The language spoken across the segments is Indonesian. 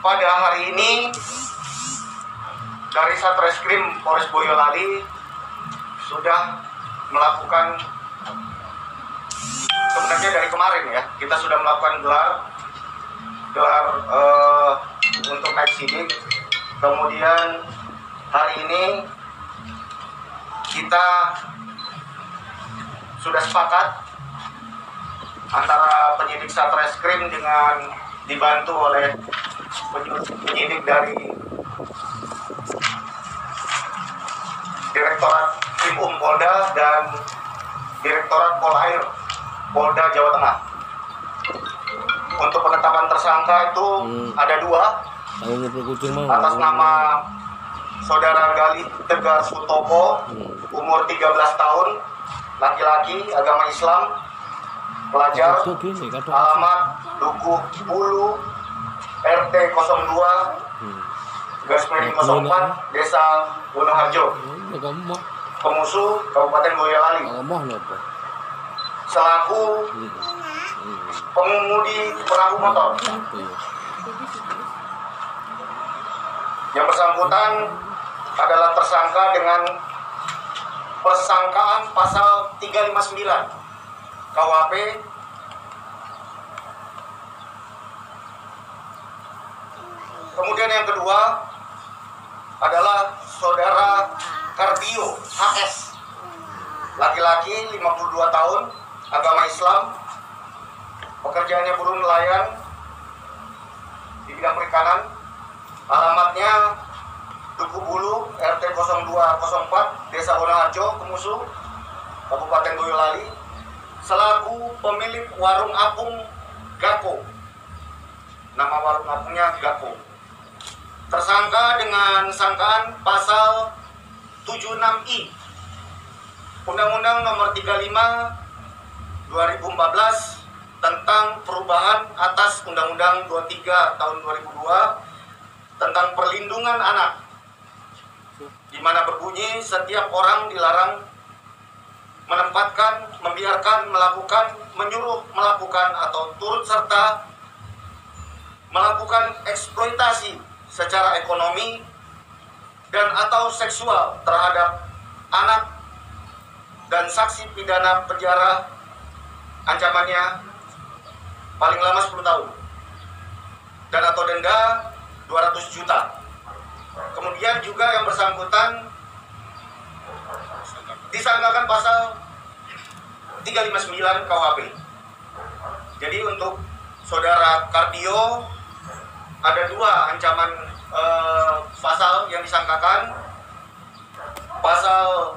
pada hari ini dari Satreskrim Polres Boyolali sudah melakukan, sebenarnya dari kemarin ya, kita sudah melakukan gelar untuk naik sidik. Kemudian hari ini kita sudah sepakat antara penyidik Satreskrim dengan dibantu oleh penyidik dari Direktorat Krim Polda dan Direktorat Polair Polda Jawa Tengah. Untuk penetapan tersangka itu ada 2 atas nama Saudara Gali Tegar Sutopo, umur 13 tahun, laki-laki, agama Islam, pelajar, alamat Dukuh Bulu, RT 02, garis-miring 04, Desa Wonoharjo, Pemusu, Kabupaten Boyolali, selaku pengemudi perahu motor. Yang bersangkutan adalah tersangka dengan persangkaan pasal 359 KUHP Kemudian yang kedua adalah Saudara Kardio HS, laki-laki 52 tahun, agama Islam, pekerjaannya buruh nelayan di bidang perikanan, alamatnya Dukuh Bulu, RT 0204, Desa Wonoharjo, Pemusu, Kabupaten Boyolali, selaku pemilik warung apung Gako. Nama warung apungnya Gako. Tersangka dengan sangkaan pasal 76I Undang-Undang Nomor 35 2014 tentang perubahan atas Undang-Undang 23 tahun 2002 tentang perlindungan anak, di mana berbunyi setiap orang dilarang menempatkan, membiarkan, melakukan, menyuruh melakukan atau turut serta melakukan eksploitasi secara ekonomi dan atau seksual terhadap anak dan saksi pidana penjara ancamannya paling lama 10 tahun dan atau denda 200 juta. Kemudian juga yang bersangkutan disangkakan pasal 359 KUHP. Jadi untuk Saudara Kardio ada 2 ancaman pasal yang disangkakan, pasal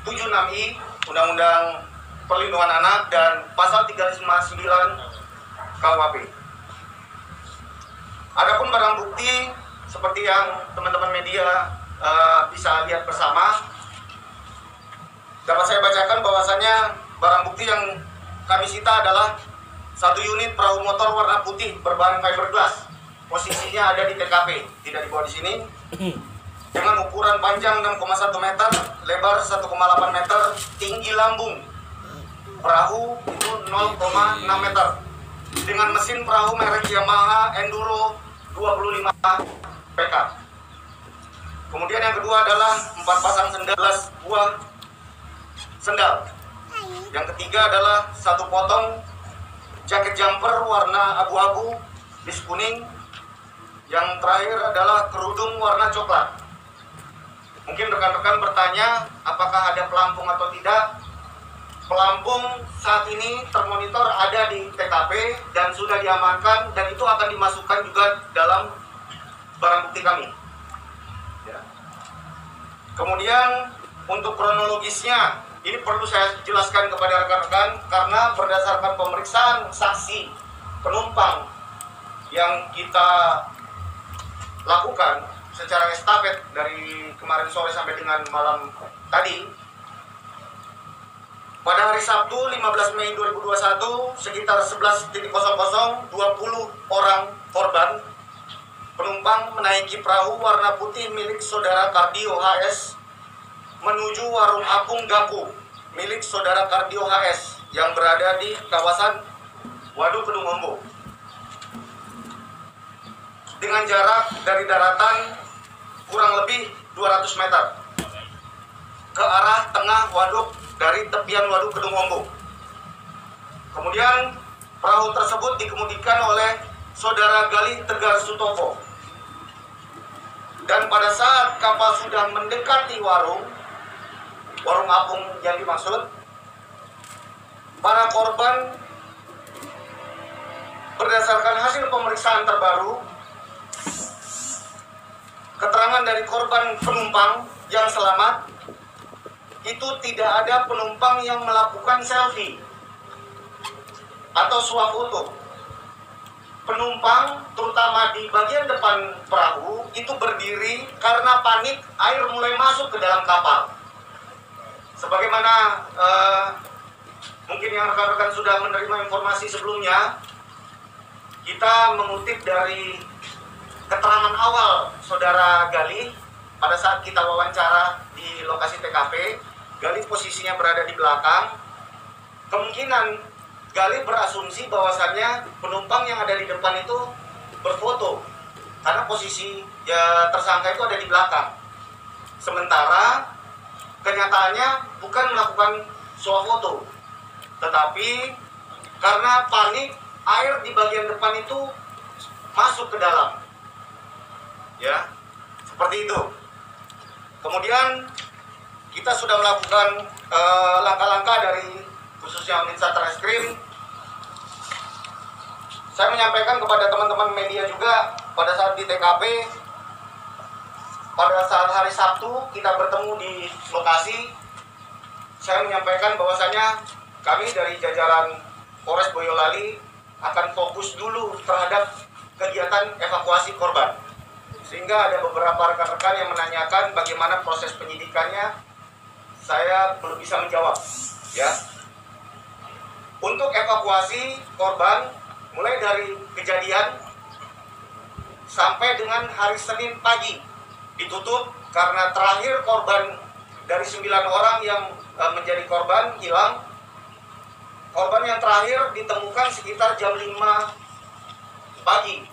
76I Undang-Undang Perlindungan Anak dan pasal 359 KUHP. Adapun barang bukti seperti yang teman-teman media bisa lihat bersama, dapat saya bacakan bahwasannya barang bukti yang kami sita adalah 1 unit perahu motor warna putih berbahan fiberglass. Posisinya ada di TKP, tidak dibawa di sini. Dengan ukuran panjang 6,1 meter, lebar 1,8 meter, tinggi lambung perahu itu 0,6 meter. Dengan mesin perahu merek Yamaha Enduro 25 PK. Kemudian yang kedua adalah 4 pasang sendal, 11 buah sendal. Yang ketiga adalah 1 potong jaket jumper warna abu-abu bis kuning. Yang terakhir adalah kerudung warna coklat. Mungkin rekan-rekan bertanya apakah ada pelampung atau tidak. Pelampung saat ini termonitor ada di TKP dan sudah diamankan, dan itu akan dimasukkan juga dalam barang bukti kami. Ya. Kemudian untuk kronologisnya ini perlu saya jelaskan kepada rekan-rekan karena berdasarkan pemeriksaan saksi penumpang yang kita lakukan secara estafet dari kemarin sore sampai dengan malam tadi, pada hari Sabtu 15 Mei 2021 sekitar 11.00 20 orang korban penumpang menaiki perahu warna putih milik Saudara Kardio HS menuju warung apung Gaku milik Saudara Kardio HS yang berada di kawasan Waduk Kedung Ombo. dengan jarak dari daratan kurang lebih 200 meter ke arah tengah waduk dari tepian waduk Kedung Ombong. Kemudian perahu tersebut dikemudikan oleh Saudara Galih Tegar Sutopo. Dan pada saat kapal sudah mendekati warung apung yang dimaksud, para korban berdasarkan hasil pemeriksaan terbaru, keterangan dari korban penumpang yang selamat, itu tidak ada penumpang yang melakukan selfie atau swafoto. Penumpang, terutama di bagian depan perahu, itu berdiri karena panik air mulai masuk ke dalam kapal. Sebagaimana mungkin yang rekan-rekan sudah menerima informasi sebelumnya, kita mengutip dari keterangan awal Saudara Galih pada saat kita wawancara di lokasi TKP. Galih posisinya berada di belakang. Kemungkinan Galih berasumsi bahwasannya penumpang yang ada di depan itu berfoto karena posisi ya tersangka itu ada di belakang. Sementara kenyataannya bukan melakukan swafoto, tetapi karena panik air di bagian depan itu masuk ke dalam. Ya, seperti itu. Kemudian kita sudah melakukan langkah-langkah dari khususnya unit Satreskrim. Saya menyampaikan kepada teman-teman media juga pada saat di TKP, pada saat hari Sabtu kita bertemu di lokasi, saya menyampaikan bahwasanya kami dari jajaran Polres Boyolali akan fokus dulu terhadap kegiatan evakuasi korban. Sehingga ada beberapa rekan-rekan yang menanyakan bagaimana proses penyidikannya, saya belum bisa menjawab. Ya, untuk evakuasi korban mulai dari kejadian sampai dengan hari Senin pagi ditutup karena terakhir korban dari 9 orang yang menjadi korban hilang. Korban yang terakhir ditemukan sekitar jam 5 pagi.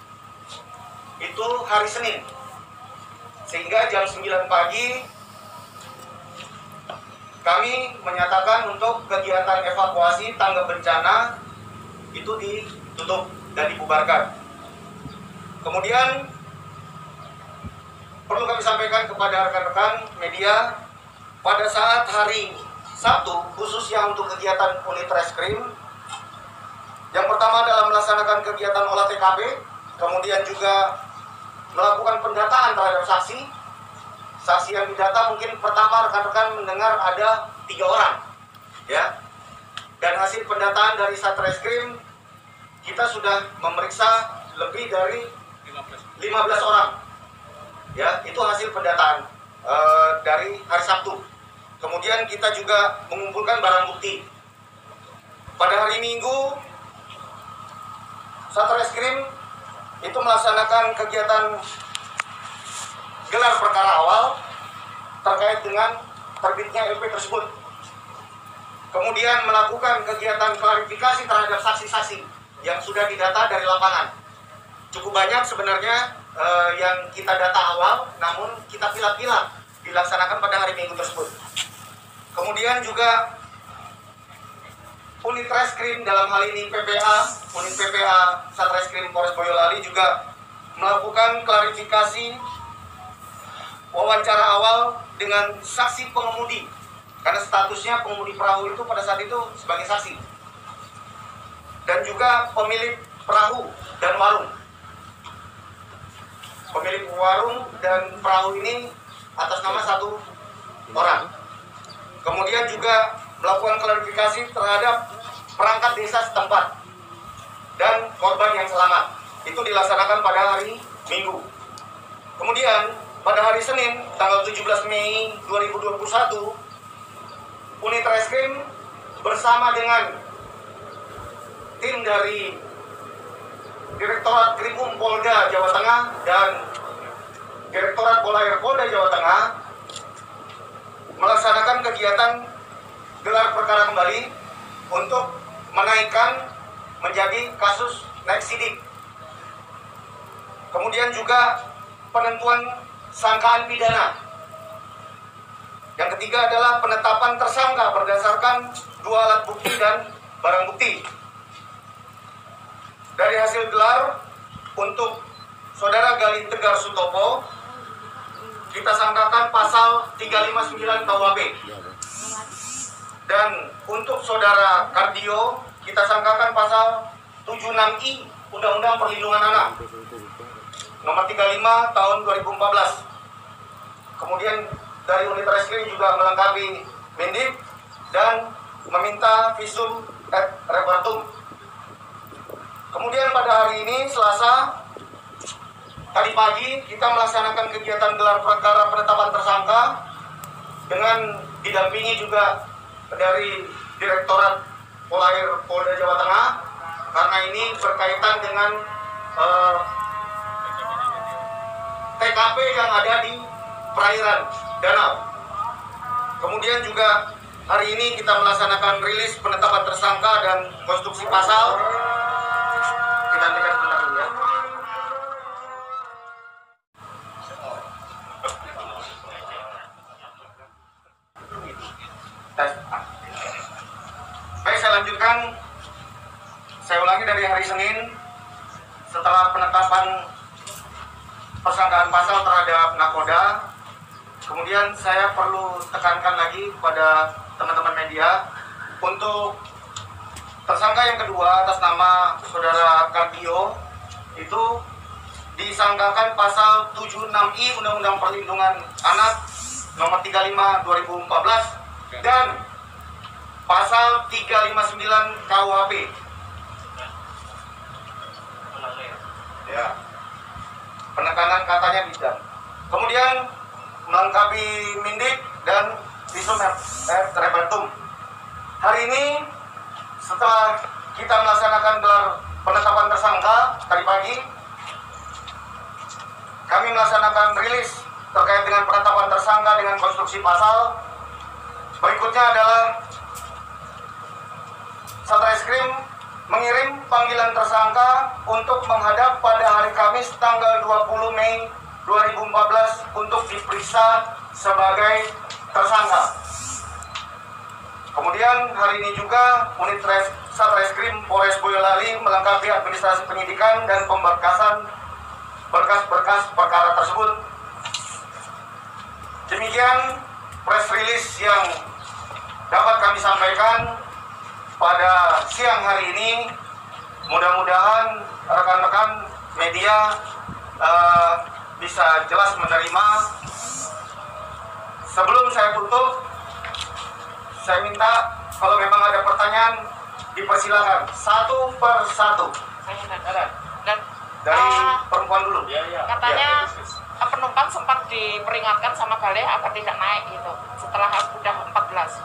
Itu hari Senin. Sehingga jam 9 pagi kami menyatakan untuk kegiatan evakuasi tanggap bencana itu ditutup dan dibubarkan. Kemudian perlu kami sampaikan kepada rekan-rekan media, pada saat hari Sabtu khususnya untuk kegiatan unit reskrim, yang pertama adalah melaksanakan kegiatan olah TKP, kemudian juga melakukan pendataan terhadap saksi. Saksi yang didata mungkin pertama rekan-rekan mendengar ada 3 orang, ya. Dan hasil pendataan dari Satreskrim kita sudah memeriksa lebih dari 15 orang, ya. Itu hasil pendataan dari hari Sabtu. Kemudian kita juga mengumpulkan barang bukti. Pada hari Minggu Satreskrim itu melaksanakan kegiatan gelar perkara awal terkait dengan terbitnya LP tersebut. Kemudian melakukan kegiatan klarifikasi terhadap saksi-saksi yang sudah didata dari lapangan. Cukup banyak sebenarnya yang kita data awal, namun kita pilah-pilah dilaksanakan pada hari Minggu tersebut. Kemudian juga unit reskrim dalam hal ini unit PPA Satreskrim Polres Boyolali juga melakukan klarifikasi wawancara awal dengan saksi pengemudi, karena statusnya pengemudi perahu itu pada saat itu sebagai saksi, dan juga pemilik perahu dan warung. Pemilik warung dan perahu ini atas nama 1 orang. Kemudian juga melakukan klarifikasi terhadap perangkat desa setempat dan korban yang selamat. Itu dilaksanakan pada hari Minggu. Kemudian pada hari Senin, tanggal 17 Mei 2021, unit reskrim bersama dengan tim dari Direktorat Krimum Polda Jawa Tengah dan Direktorat Polair Polda Jawa Tengah melaksanakan kegiatan gelar perkara kembali untuk menaikkan menjadi kasus naik sidik. Kemudian juga penentuan sangkaan pidana. Yang ketiga adalah penetapan tersangka berdasarkan 2 alat bukti dan barang bukti. Dari hasil gelar untuk Saudara Galih Tegar Sutopo, kita sangkakan pasal 359 KUHP. Dan untuk Saudara Kardio, kita sangkakan pasal 76I Undang-Undang Perlindungan Anak nomor 35 tahun 2014. Kemudian dari unit reskrim juga melengkapi Mendik dan meminta visum et repertum. Kemudian pada hari ini Selasa tadi pagi kita melaksanakan kegiatan gelar perkara penetapan tersangka dengan didampingi juga dari Direktorat Polair Polda Jawa Tengah, karena ini berkaitan dengan TKP yang ada di perairan danau. Kemudian juga hari ini kita melaksanakan rilis penetapan tersangka dan konstruksi pasal. Kita hentikan sebentar dulu ya. Baik, saya lanjutkan. Saya ulangi dari hari Senin. Setelah penetapan persangkaan pasal terhadap nakoda, kemudian saya perlu tekankan lagi kepada teman-teman media untuk tersangka yang kedua atas nama Saudara Kardio itu disangkakan pasal 76I Undang-Undang Perlindungan Anak nomor 35 2014 dan pasal 359 KUHP. Ya. Penekanan katanya bidang. Kemudian melengkapi Mendik dan visum et repertum. Hari ini setelah kita melaksanakan gelar penetapan tersangka tadi pagi, kami melaksanakan rilis terkait dengan penetapan tersangka dengan konstruksi pasal. Berikutnya adalah Satreskrim mengirim panggilan tersangka untuk menghadap pada hari Kamis tanggal 20 Mei 2014 untuk diperiksa sebagai tersangka. Kemudian hari ini juga unit Satreskrim Polres Boyolali melengkapi administrasi penyidikan dan pemberkasan berkas-berkas perkara tersebut. Demikian press release yang dapat kami sampaikan pada siang hari ini. Mudah-mudahan rekan-rekan media bisa jelas menerima. Sebelum saya tutup, saya minta kalau memang ada pertanyaan dipersilakan satu per satu. Dari perempuan dulu. Katanya penumpang sempat diperingatkan sama Galih agar tidak naik gitu setelah sudah 14.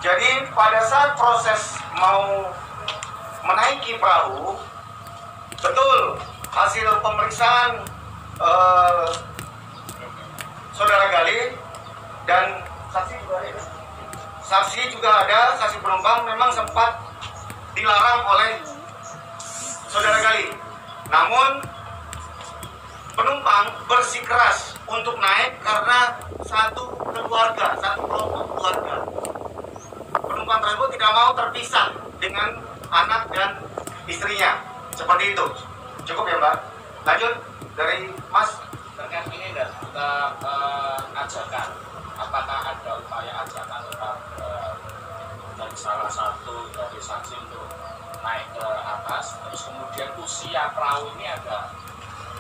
Jadi pada saat proses mau menaiki perahu, betul hasil pemeriksaan Saudara Galih dan saksi juga ada, saksi penumpang memang sempat dilarang oleh Saudara Galih. Namun penumpang bersikeras untuk naik karena satu keluarga, satu kelompok keluarga. Penumpang tersebut tidak mau terpisah dengan anak dan istrinya. Seperti itu. Cukup ya Mbak? Lanjut dari Mas. Terkait ini dan kita ajakan, apakah ada upaya ajakan dari salah satu dari saksi untuk naik ke atas, terus kemudian usia perahu ini ada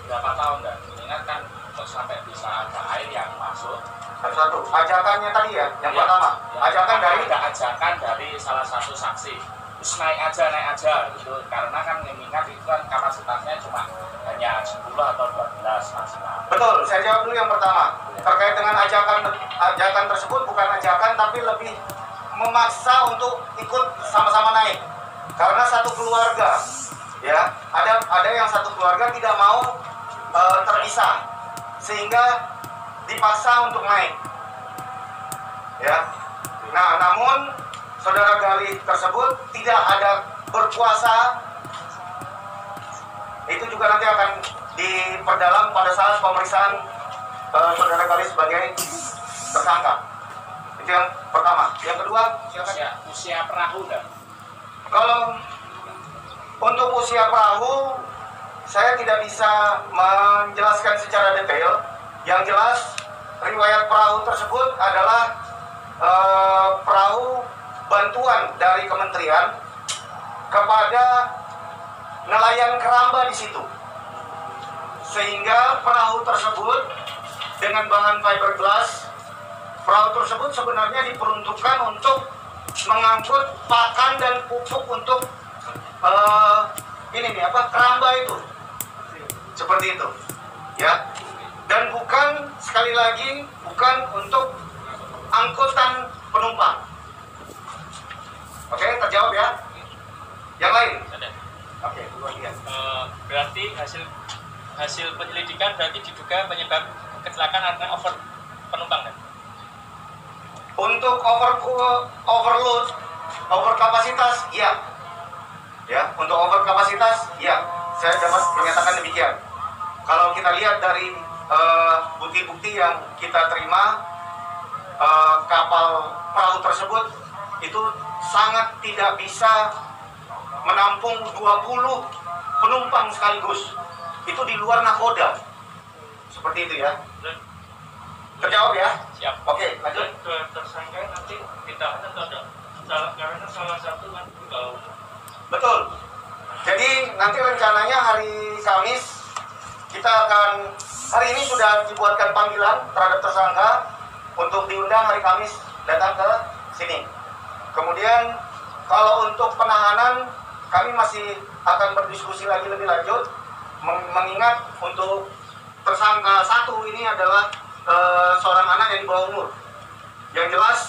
berapa tahun, dan mengingat kan sampai bisa ada air yang masuk. Satu ajakannya tadi ya, yang pertama ajakan dari ajakan dari salah satu saksi, terus naik aja gitu, karena kan mengingat itu kan kapasitasnya cuma hanya 10 atau 12 maksimal. Betul, saya jawab dulu yang pertama terkait dengan ajakan tersebut bukan ajakan tapi lebih memaksa untuk ikut sama-sama naik karena satu keluarga ya, ada yang satu keluarga tidak mau terpisah sehingga dipaksa untuk naik ya. Nah, namun saudara Galih tersebut tidak ada berkuasa, itu juga nanti akan diperdalam pada saat pemeriksaan saudara Galih sebagai tersangka. Itu yang pertama. Yang kedua, silakan. Usia perahu dan Kalau untuk usia perahu, saya tidak bisa menjelaskan secara detail. Yang jelas, riwayat perahu tersebut adalah perahu bantuan dari kementerian kepada nelayan keramba di situ. Sehingga perahu tersebut dengan bahan fiberglass, perahu tersebut sebenarnya diperuntukkan untuk mengangkut pakan dan pupuk untuk keramba itu, seperti itu, ya. Dan bukan, sekali lagi, bukan untuk angkutan penumpang. Oke, terjawab ya. Yang lain? Oke, kemudian. Berarti hasil penyelidikan berarti diduga penyebab kecelakaan karena over penumpang kan? Untuk overload, over kapasitas, ya. Ya, untuk over kapasitas, ya. Saya dapat menyatakan demikian. Kalau kita lihat dari bukti-bukti yang kita terima, kapal perahu tersebut itu sangat tidak bisa menampung 20 penumpang sekaligus. Itu di luar nakoda. Seperti itu ya. Terjawab ya? Siap. Oke, lanjut. Dua tersangka nanti ditahan atau tidak? Karena salah satu kan bau. Betul. Jadi nanti rencananya hari Kamis kita akan, hari ini sudah dibuatkan panggilan terhadap tersangka untuk diundang hari Kamis datang ke sini. Kemudian kalau untuk penahanan kami masih akan berdiskusi lagi lebih lanjut, mengingat untuk tersangka satu ini adalah seorang anak yang di bawah umur. Yang jelas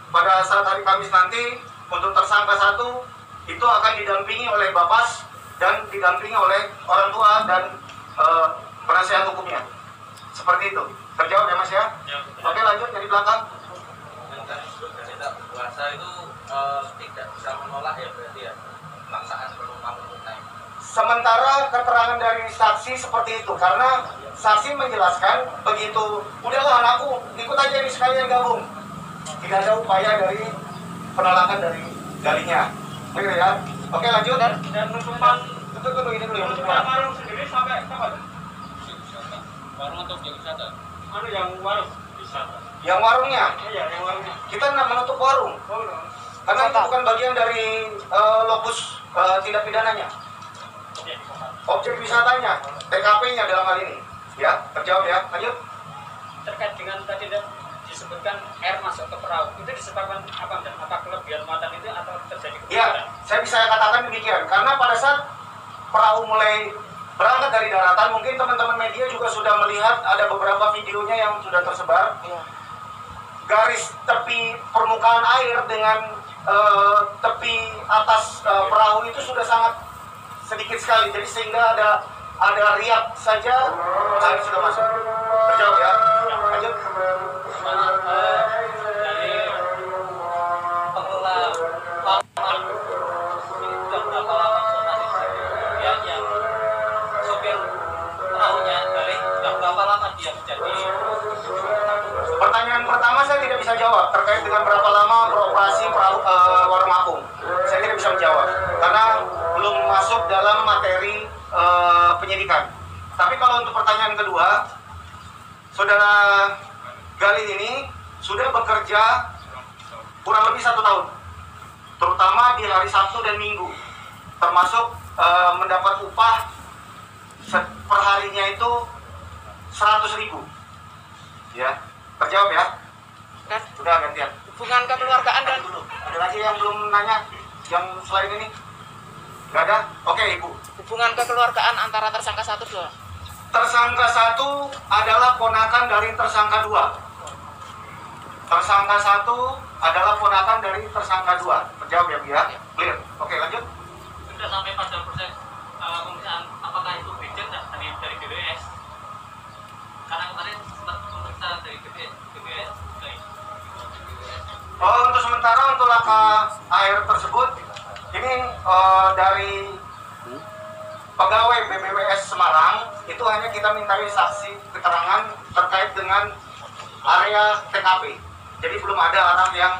pada saat hari Kamis nanti untuk tersangka satu itu akan didampingi oleh Bapas dan didampingi oleh orang tua dan penasihat hukumnya. Seperti itu. Terjawab ya Mas ya? Ya. Oke, lanjut dari belakang. Tidak berpuasa itu tidak bisa menolak ya berarti ya pemaksaan penumpang untuk naik. Sementara keterangan dari saksi seperti itu, karena saksi menjelaskan begitu, udahlah anakku ikut aja nih sekalian gabung. Tidak ada upaya dari penolakan dari Galihnya. Clear ya? Oke, lanjut. Dan penumpang Tunggu ini dulu yang penumpang warung sendiri sampai kapan? warung untuk yang wisata. Yang warung wisata. Yang warungnya, Iya, yang warungnya. kita nggak menutup warung. Oh, no. Karena itu bukan bagian dari lokus tindak pidananya. Objek wisatanya, TKP-nya dalam hal ini. Ya, terjawab ya. Lanjut. Terkait dengan tadi disebutkan air masuk ke perahu, itu disebabkan apa dan apa kelebihan muatan itu atau terjadi Ya, saya bisa katakan demikian. Karena pada saat perahu mulai berangkat dari daratan, mungkin teman-teman media juga sudah melihat ada beberapa videonya yang sudah tersebar. Garis tepi permukaan air dengan tepi atas perahu itu sudah sangat sedikit sekali. Jadi sehingga ada riak saja air sudah masuk. Terjawab ya. Lanjut. dari pengelola lapangan ini sudah berapa lama kemudian yang sopir perahunya dari sudah berapa lama dia menjadi Pertanyaan pertama saya tidak bisa jawab terkait dengan berapa lama beroperasi perahu warung apung. Saya tidak bisa menjawab karena belum masuk dalam materi penyidikan. Tapi kalau untuk pertanyaan kedua, saudara Galih ini sudah bekerja kurang lebih 1 tahun, terutama di hari Sabtu dan Minggu, termasuk mendapat upah perharinya itu 100.000. Ya, terjawab ya. Dan Sudah gantian. hubungan kekeluargaan dan Dulu. Ada lagi yang belum nanya yang selain ini? Gak ada? Oke, Ibu. hubungan kekeluargaan antara tersangka 1 2. Tersangka 1 adalah ponakan dari tersangka 2. Tersangka 1 adalah ponakan dari tersangka 2. Terjawab ya, Bu ya? Clear. Oke, lanjut. sudah sampai pada proses pemeriksaan apakah itu beda dari BWS karena kemarin sempat memeriksa dari BWS Oh, untuk sementara untuk laka air tersebut ini dari pegawai BBWS Semarang itu hanya kita mintai saksi keterangan terkait dengan area TKP. Jadi belum ada orang yang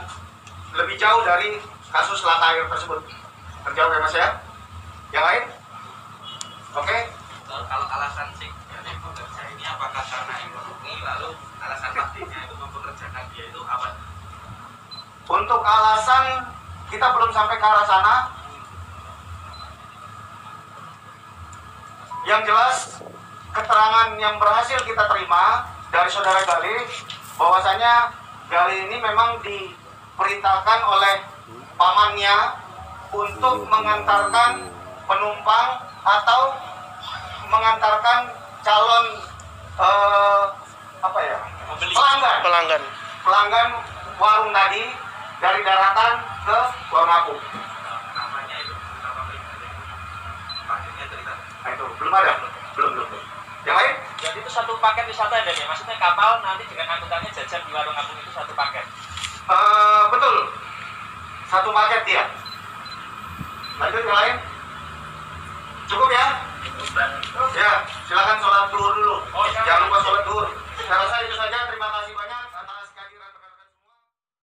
lebih jauh dari kasus laka air tersebut. Terjawab ya Mas ya? Yang lain? Oke. Kalau alasan sih dari pekerja ini apakah karena ekonomi, lalu alasan pastinya itu mempekerjakan dia itu apa? Untuk alasan kita belum sampai ke arah sana. Yang jelas keterangan yang berhasil kita terima dari saudara Gali bahwasanya Gali ini memang diperintahkan oleh pamannya untuk mengantarkan penumpang atau mengantarkan calon pelanggan warung tadi dari daratan ke Warmapu. Namanya itu nama pribadi. Paketnya cerita. Nah itu belum ada, belum. Yang lain? Jadi itu satu paket wisata ya, maksudnya kapal nanti dengan angkutannya jajan di warung apung itu satu paket. Betul, satu paket ya. Lanjut yang lain? Cukup ya? Ya, silakan sholat duhur dulu. Jangan lupa sholat duhur. Saya rasa itu saja.